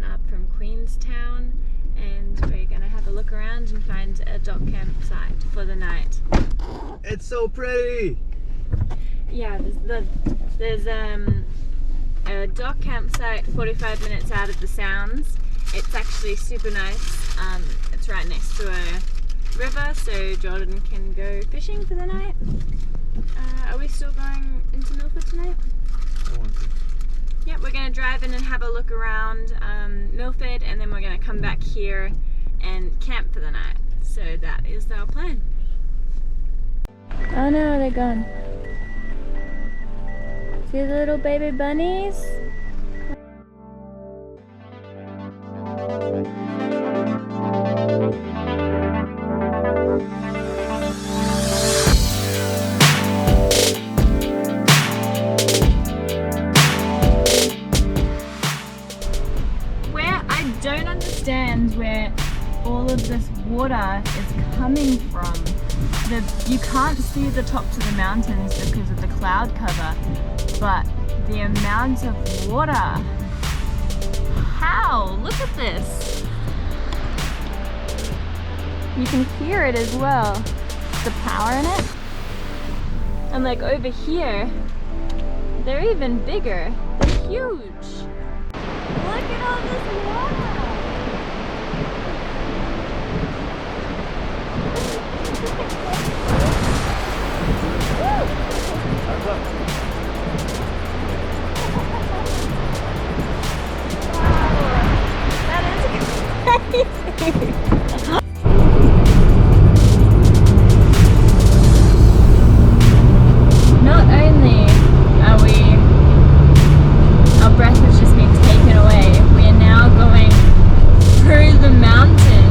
up from Queenstown, and we're gonna have a look around and find a dock campsite for the night. It's so pretty! Yeah, there's a dock campsite 45 minutes out of the Sounds. It's actually super nice. It's right next to a river, so Jordon can go fishing for the night. Are we still going into Milford tonight? I want to. Yep, we're going to drive in and have a look around Milford, and then we're going to come back here and camp for the night. So that is our plan. Oh no, they're gone. See the little baby bunnies? Where all of this water is coming from. You can't see the top to the mountains because of the cloud cover, but the amount of water. How? Look at this. You can hear it as well. The power in it. And like over here, they're even bigger. They're huge. Look at all this water. That is crazy. Not only are our breath has just been taken away, we are now going through the mountain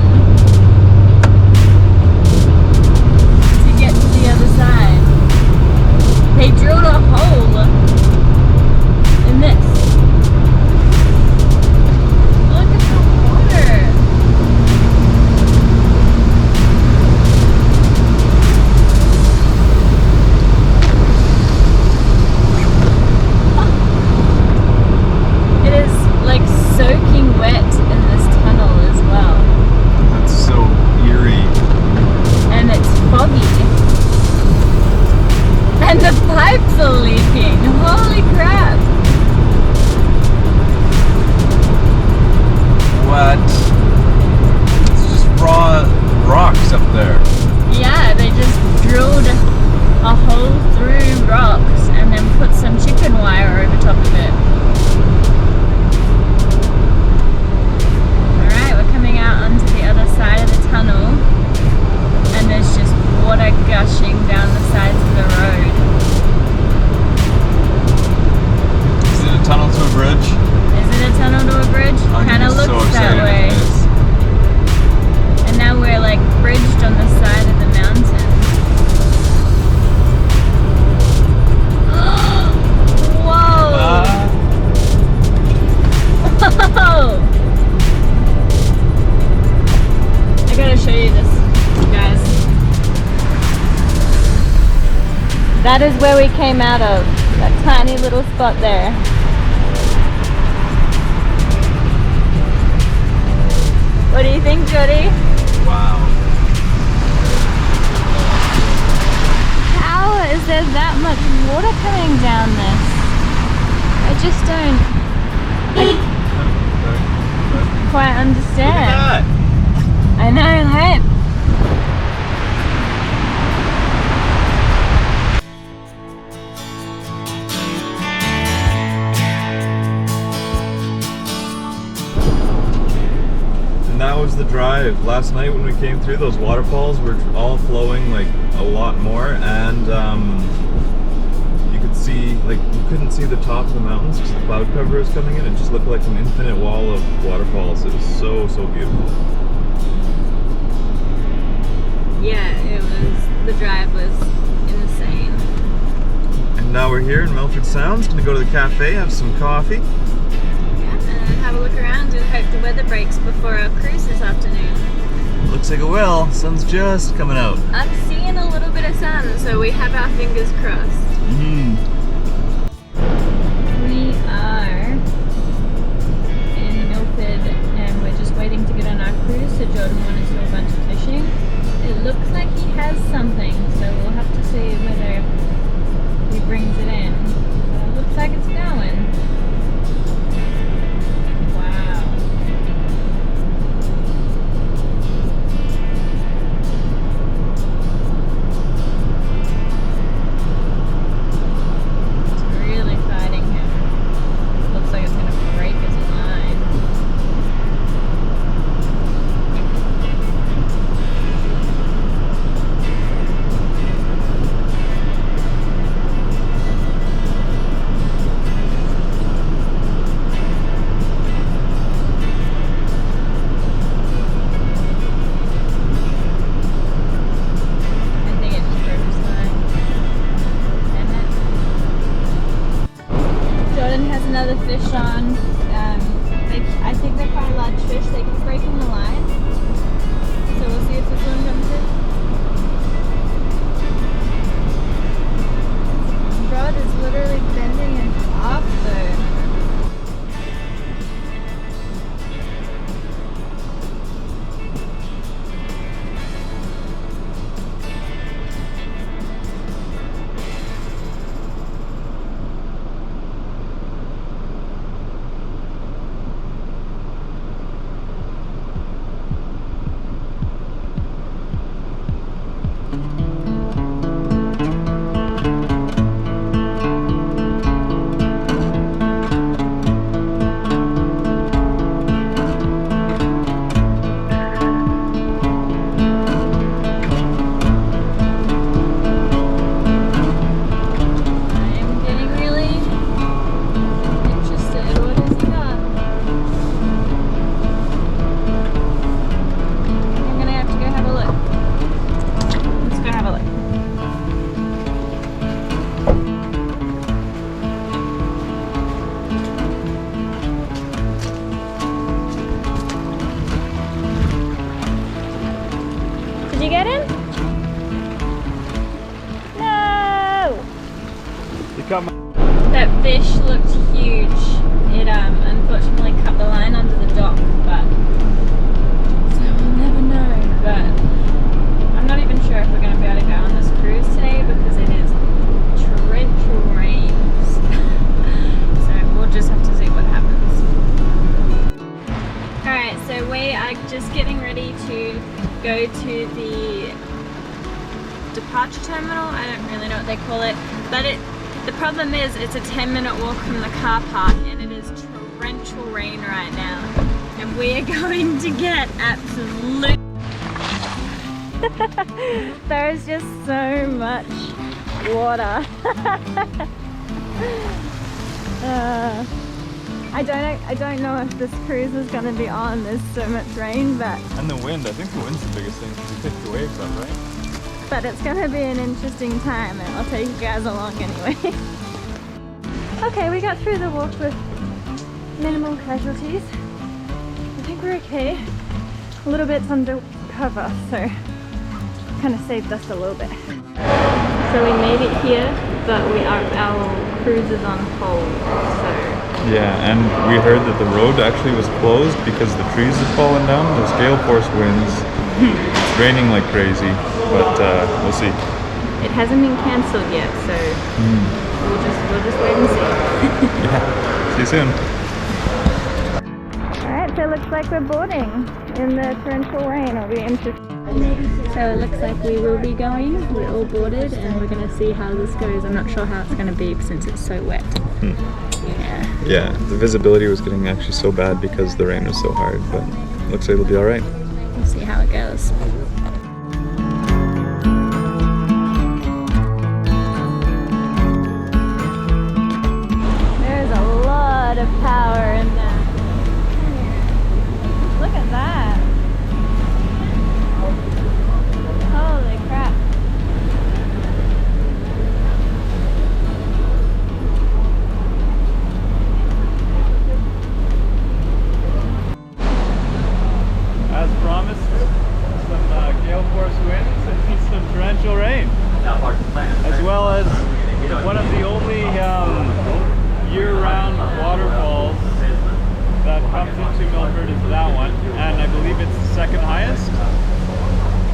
to get to the other side. They drilled a hole in this. Look at the water. It is like soaking wet in this tunnel as well. That's so eerie. And it's foggy. And the pipes are leaking. Holy crap. What? It's just raw rocks up there. Yeah, they just drilled a hole through rocks and then put some chicken wire over top of it. Alright, we're coming out onto the other side of the tunnel, and there's just water gushing down the sides of the road. Is it a tunnel to a bridge? Is it a tunnel to a bridge? Kind of looks that way. And now we're like bridged on the side of the mountain. Whoa! Whoa! I gotta show you this, guys. That is where we came out of. That tiny little spot there. What do you think, Jody? Wow. How is there that much water coming down this? I just don't quite understand. Look at that. I know, right? And that was the drive. Last night when we came through, those waterfalls were all flowing like a lot more, and you could see, like, you couldn't see the top of the mountains because the cloud cover was coming in. It just looked like an infinite wall of waterfalls. It was so beautiful. Yeah, the drive was insane. And now we're here in Milford Sounds. Gonna go to the cafe, have some coffee. Yeah, and have a look around and hope the weather breaks before our cruise this afternoon. Looks like it will. Sun's just coming out. I'm seeing a little bit of sun, so we have our fingers crossed. We are in Milford fish. They keep breaking the line. So we'll see if this one comes in. The rod is literally bending in half though. Did you get him? No! That fish looked huge. It unfortunately cut the line under the dock, but so we'll never know. But I'm not even sure if we're going to be able to go on this cruise today because it is torrential rains. So we'll just have to see what happens. Alright, so we are just getting ready to go to the departure terminal. I don't really know what they call it, but the problem is it's a 10-minute walk from the car park and it is torrential rain right now and we are going to get absolute there is just so much water. I don't know if this cruise is going to be on. There's so much rain, but and the wind. I think the wind's the biggest thing because you pick the waves up, right? But it's going to be an interesting time and I'll take you guys along anyway. Okay, we got through the walk with minimal casualties. I think we're okay. A little bit's under cover, so kind of saved us a little bit. So we made it here, but our cruise is on hold, so. Yeah, and we heard that the road actually was closed because the trees had fallen down. There's gale force winds. It's raining like crazy, but we'll see. It hasn't been cancelled yet, so we'll just wait and see. Yeah, see you soon. Alright, so it looks like we're boarding in the torrential rain. It'll be interesting. So it looks like we will be going. We're all boarded and we're going to see how this goes. I'm not sure how it's going to be since it's so wet. Yeah, the visibility was getting actually so bad because the rain was so hard, but looks like it'll be alright. We'll see how it goes. There's a lot of power in that. Look at that. Holy crap. As promised, some gale force winds and some torrential rain, as well as one of the only year-round waterfalls that comes into Milford is that one, and I believe it's the second highest. I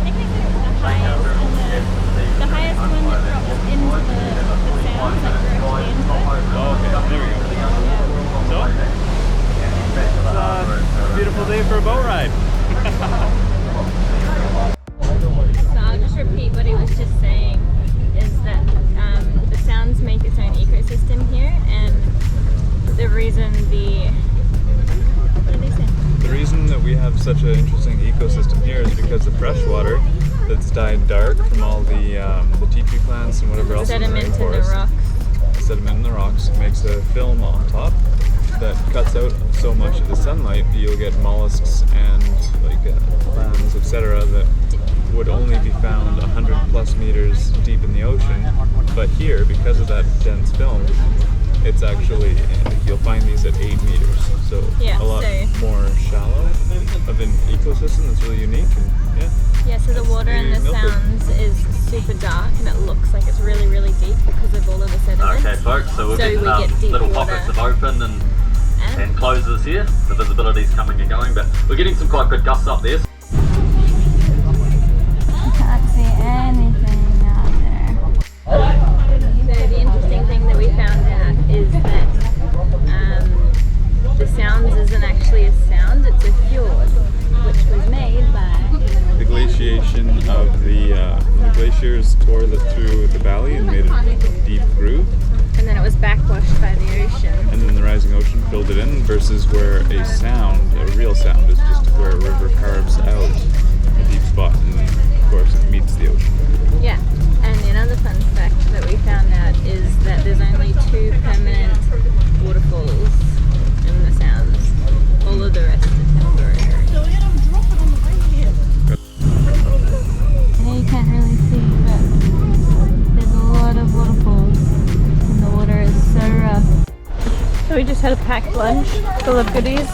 think it's the highest one that drops into the sounds, like directly into it. Oh, okay, there we go. So, it's a beautiful day for a boat ride. So I'll just repeat what he was just saying, is that the sounds make its own ecosystem here, and the reason what did they say? The reason that we have such an interesting ecosystem here is because the fresh water that's dyed dark from all the tea tree plants and whatever else in the Sediment in the rainforest. rocks. Sediment in the rocks makes a film on top that cuts out so much of the sunlight that you'll get mollusks and like clams, etc. that would only be found 100+ meters deep in the ocean. But here, because of that dense film, it's actually, you'll find these at 8 meters, so Yeah, a lot so more shallow. system that's really unique. And, yeah. Yeah, so the That's water in the Milford. Sounds is super dark and it looks like it's really, really deep because of all of the sediments. Okay, folks, so we're So getting we get deep little water. pockets of open and closes here. The visibility's coming and going, but we're getting some quite good gusts up there. Can't see anything out there. So the interesting thing that we found out is that the Sounds isn't actually a sound, it's a fjord, which was made by... The glaciation of the glaciers tore through the valley and made a deep groove. And then it was backwashed by the ocean. And then the rising ocean filled it in, versus where a sound, a real sound, is just where a river carves out a deep spot and then, of course, it meets the ocean. Yeah, and another fun fact that we found out is that there's only 2 permanent waterfalls in the Sounds. All of the rest are temporary. Yeah, you can't really see, but there's a lot of waterfalls and the water is so rough. So we just had a packed lunch full of goodies.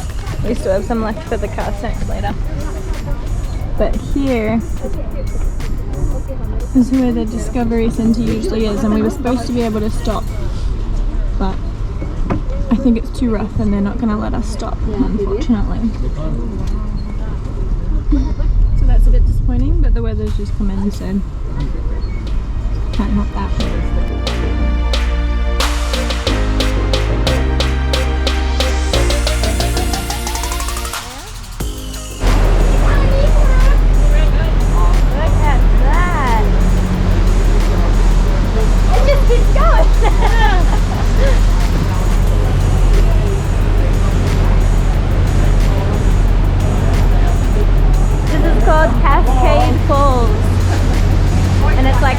We still have some left for the car snacks later. But here is where the Discovery Centre usually is, and we were supposed to be able to stop, but I think it's too rough and they're not going to let us stop, unfortunately. So that's a bit disappointing, but the weather's just come in, so can't help that.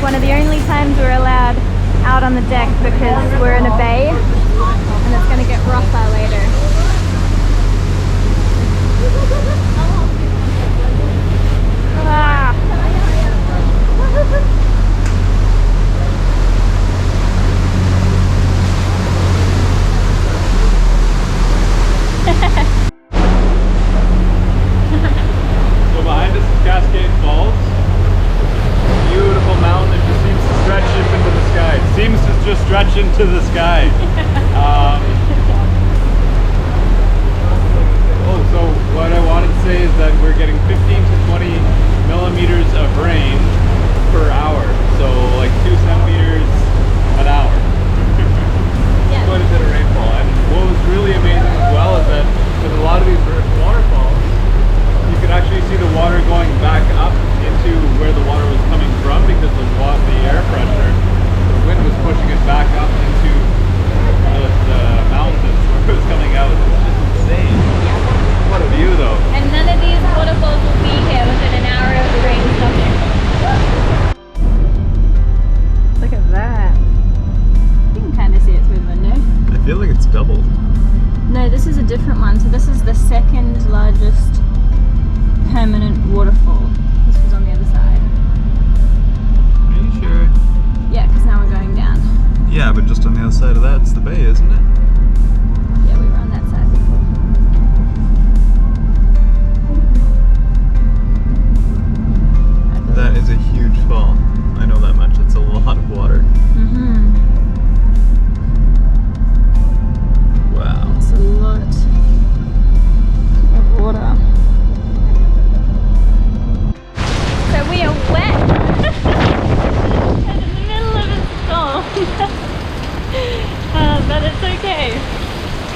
One of the only times we're allowed out on the deck because we're in a bay and it's going to get rougher later. Ah. So behind us is Cascade Falls. Beautiful mountain that just seems to stretch up into the sky. It seems to just stretch into the sky. So what I wanted to say is that we're getting 15 to 20 millimeters of rain per hour. So like 2 centimeters an hour. Yeah. Quite a bit of rainfall. And what was really amazing as well is that with a lot of these waterfalls, you could actually see the water going back up into where the water was coming from because the air pressure, the wind was pushing it back up into the mountains where it was coming out. It's just insane. What a view though. And none of these waterfalls will be here within an hour of the rain stopping. Look at that. You can kind of see it through the window. I feel like it's doubled. No, this is a different one. So this is the second largest permanent waterfall. This was on the other side. Are you sure? Yeah, because now we're going down. Yeah, but just on the other side of that, it's the bay, isn't it? Yeah, we were on that side before. That is a huge fall. I know that much. It's a lot of water. Wow. It's a lot of water. So we are wet and in the middle of a storm. But it's okay.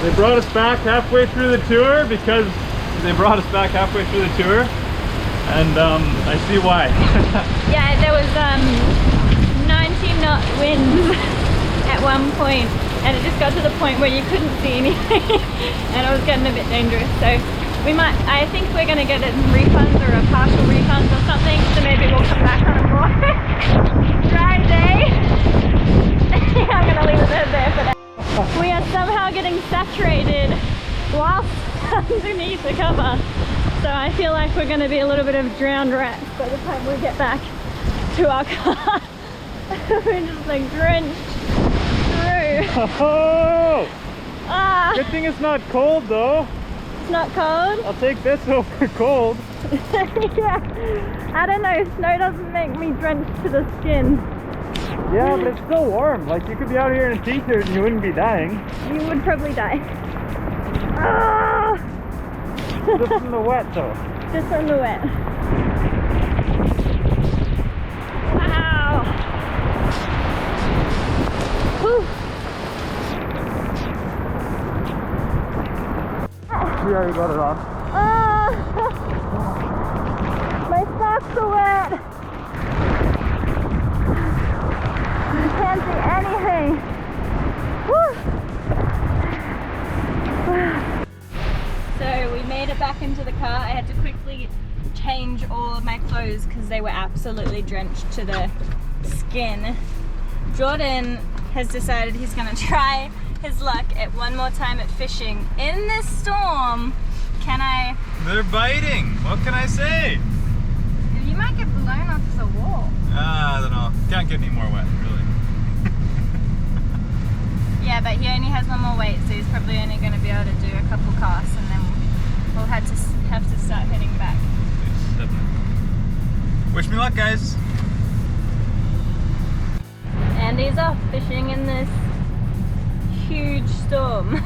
They brought us back halfway through the tour and I see why. Yeah, there was 90-knot winds at one point, and it just got to the point where you couldn't see anything, and it was getting a bit dangerous. So I think we're going to get a refund or a partial refund or something, so maybe we'll come back on a more dry day. I'm going to leave it there for now. We are somehow getting saturated whilst underneath the cover. So I feel like we're going to be a little bit of drowned rats by the time we get back to our car. We're just like drenched through. Oh! Ah, Good thing it's not cold though. it's not cold. I'll take this over cold. Yeah, I don't know, snow doesn't make me drenched to the skin. Yeah, but it's still warm. Like, you could be out here in a t-shirt and you wouldn't be dying. You would probably die. Ah! Just from the wet, though. Just from the wet. Wow! Whew. We already got it on. Ah! My socks are wet. I can't see anything. Whew. So we made it back into the car. I had to quickly change all of my clothes because they were absolutely drenched to the skin. Jordan has decided he's going to try his luck at one more time at fishing in this storm. Can I? They're biting. What can I say? You might get blown off the wall. I don't know. Can't get any more wet, really. Yeah, but he only has one more weight, so he's probably only going to be able to do a couple casts, and then we'll have to start heading back. Definitely. Wish me luck, guys. And he's off fishing in this huge storm.